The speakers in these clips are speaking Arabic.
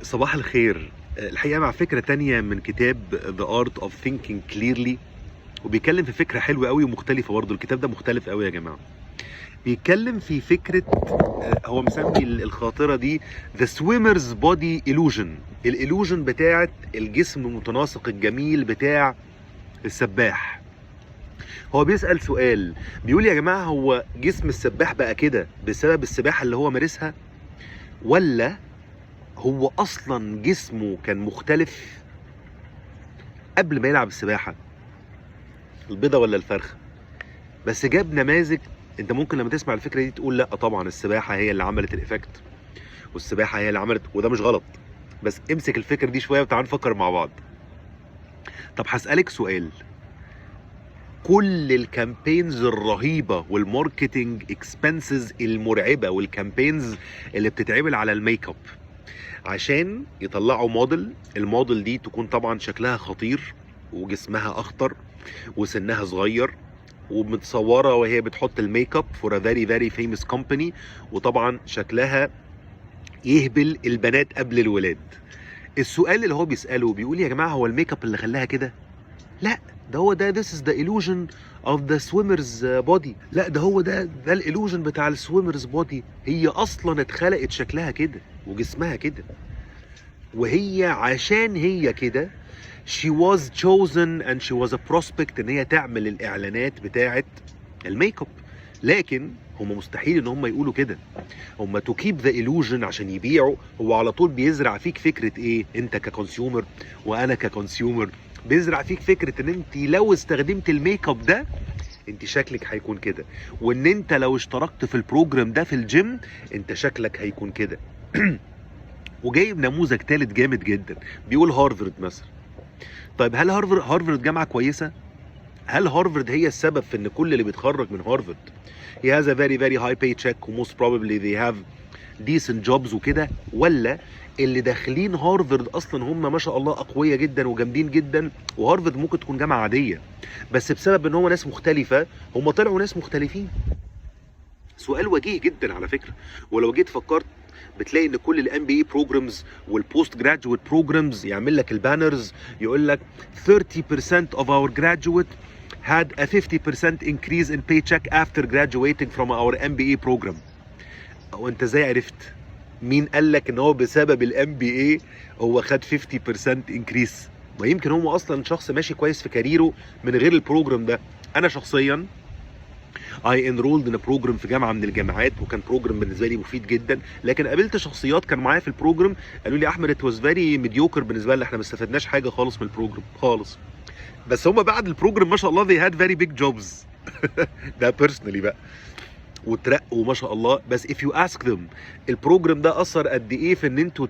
صباح الخير. الحقيقة مع فكرة تانية من كتاب The Art of Thinking Clearly، وبيتكلم في فكرة حلوة قوي ومختلفة برضه. الكتاب ده مختلف قوي يا جماعة. بيتكلم في فكرة، هو مسمي الخاطرة دي The Swimmer's Body Illusion، الإلوجن بتاعت الجسم المتناسق الجميل بتاع السباح. هو بيسأل سؤال، بيقول يا جماعة هو جسم السباح بقى كده بسبب السباحة اللي هو مارسها، ولا هو اصلا جسمه كان مختلف قبل ما يلعب السباحه؟ البيضه ولا الفرخه؟ بس جاب نماذج. انت ممكن لما تسمع الفكره دي تقول لا طبعا السباحه هي اللي عملت الايفكت، والسباحه هي اللي عملت، وده مش غلط. بس امسك الفكره دي شويه وتعال نفكر مع بعض. طب هسالك سؤال، كل الكامبينز الرهيبه والماركتنج اكسبنسز المرعبه والكامبينز اللي بتتعمل على الميك اب عشان يطلعوا موديل، الموديل دي تكون طبعا شكلها خطير وجسمها اخطر وسنها صغير ومتصوره وهي بتحط الميك اب فور ا فيري فيري فيموس كومباني، وطبعا شكلها يهبل البنات قبل الولاد. السؤال اللي هو بيساله بيقول يا جماعه هو الميك اب اللي خلاها كده؟ لا، ده هو ده this is the illusion of the swimmer's body. لا، ده هو ده الillusion بتاع السويمرز بودي. هي اصلا اتخلقت شكلها كده وجسمها كده، وهي عشان هي كده she was chosen and she was a prospect ان هي تعمل الاعلانات بتاعت الميك اب. لكن هم مستحيل ان هم يقولوا كده. هم to keep the illusion عشان يبيعوا. هو على طول بيزرع فيك فكرة ايه؟ انت ككونسيومر وانا ككونسيومر بيزرع فيك فكرة ان انت لو استخدمت الميك اب ده انت شكلك هيكون كده، وان انت لو اشتركت في البروجرام ده في الجيم انت شكلك هيكون كده. وجايب نموذج ثالث جامد جدا، بيقول هارفارد مثلا. طيب هل هارفارد جامعة كويسة؟ هل هارفارد هي السبب في ان كل اللي بيتخرج من هارفارد he has a very very high paycheck و most probably they have decent jobs وكده، ولا اللي داخلين هارفارد اصلا هم ما شاء الله اقوياء جدا وجامدين جدا، وهارفارد ممكن تكون جامعة عادية بس بسبب ان هم ناس مختلفة هم طلعوا ناس مختلفين؟ سؤال وجيه جدا على فكرة. ولو جيت فكرت بتلاقي ان كل الام بي اي بروجرامز والبوست جراجويت بروجرامز يعمل لك البانرز يقول لك 30% of our graduate had a 50% increase in paycheck after graduating from our MBA program. وانت ازاي عرفت؟ مين قال لك ان هو بسبب الام بي اي هو خد 50% increase؟ ما يمكن هو اصلا شخص ماشي كويس في كاريره من غير البروجرام ده. انا شخصيا I enrolled in a program في جامعه من الجامعات، وكان بروجرام بالنسبه لي مفيد جدا، لكن قابلت شخصيات كانوا معايا في البروجرام قالوا لي احمد it was very mediocre بالنسبه لنا، احنا ما استفدناش حاجه خالص من البروجرام خالص. بس هم بعد البروجرام ما شاء الله they had very big jobs. ده بيرسونالي بقى، وترقوا ما شاء الله. بس if you ask them البروجرام ده اثر قد ايه في ان انتوا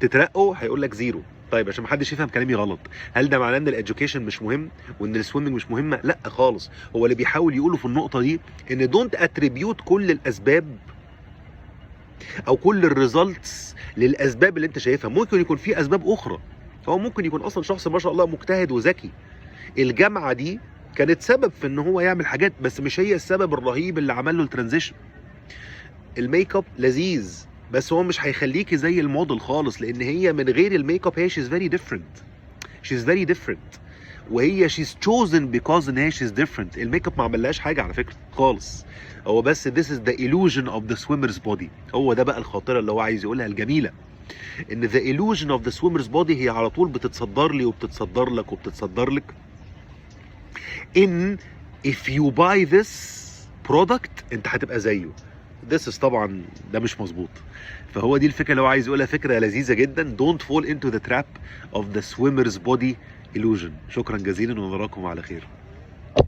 تترقوا، هيقول لك زيرو. طيب عشان محدش يفهم كلامي غلط، هل ده معناه ان الاديوكيشن مش مهم وان السويمنج مش مهمه؟ لا خالص. هو اللي بيحاول يقوله في النقطه دي ان دونت اتريبيوت كل الاسباب او كل الريزلتس للاسباب اللي انت شايفها. ممكن يكون في اسباب اخرى، فهو ممكن يكون اصلا شخص ما شاء الله مجتهد وذكي. الجامعه دي كانت سبب في ان هو يعمل حاجات بس مش هي السبب الرهيب اللي عمل له الترانزيشن. الميك اب لذيذ بس هو مش هيخليكي زي الموديل خالص، لان هي من غير الميك اب هي she's very different. she's very different وهي she's chosen because ان هي she's different. الميك اب ما عملهاش حاجه على فكره خالص، هو بس this is the illusion of the swimmer's body. هو ده بقى الخاطره اللي هو عايز يقولها الجميله، ان the illusion of the swimmer's body هي على طول بتتصدر لي وبتتصدر لك وبتتصدر لك ان if you buy this product انت هتبقى زيه. This is طبعا ده مش مظبوط. فهو دي الفكره اللي هو عايز يقولها، فكره لذيذه جدا. Don't fall into the trap of the swimmer's body illusion. شكرا جزيلا ونراكم على خير.